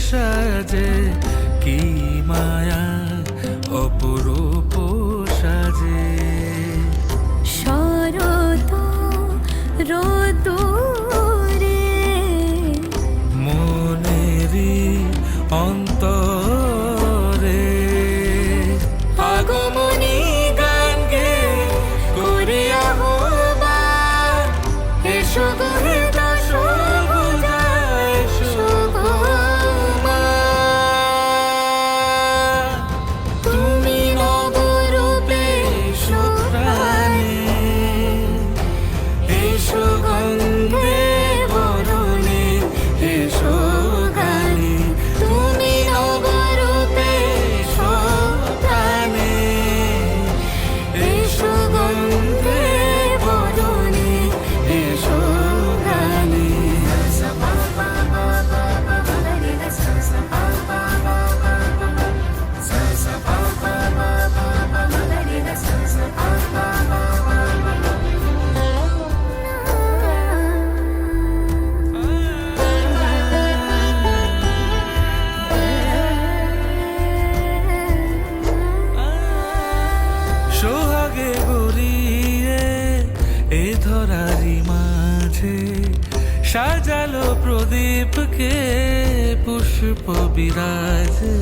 সাজে কি মায়া অপরূপ সাজে। শরৎ রোদুরে মনেরই অন্তরে আগমনী গান গে করে আহ্বান, এসো গো হে দশভুজা, এসো গো মা। তুমি নবরূপে এসো প্রাণে, এসো গন্ধে বরণে, এসো গানে। তুমি নবরূপে এসো প্রাণে, এসো গন্ধে বরণে, এসো গানে। সোহাগে গড়িয়ে এ ধরারি মাঝে সাজালো প্রদীপকে পুষ্প বিরাজে।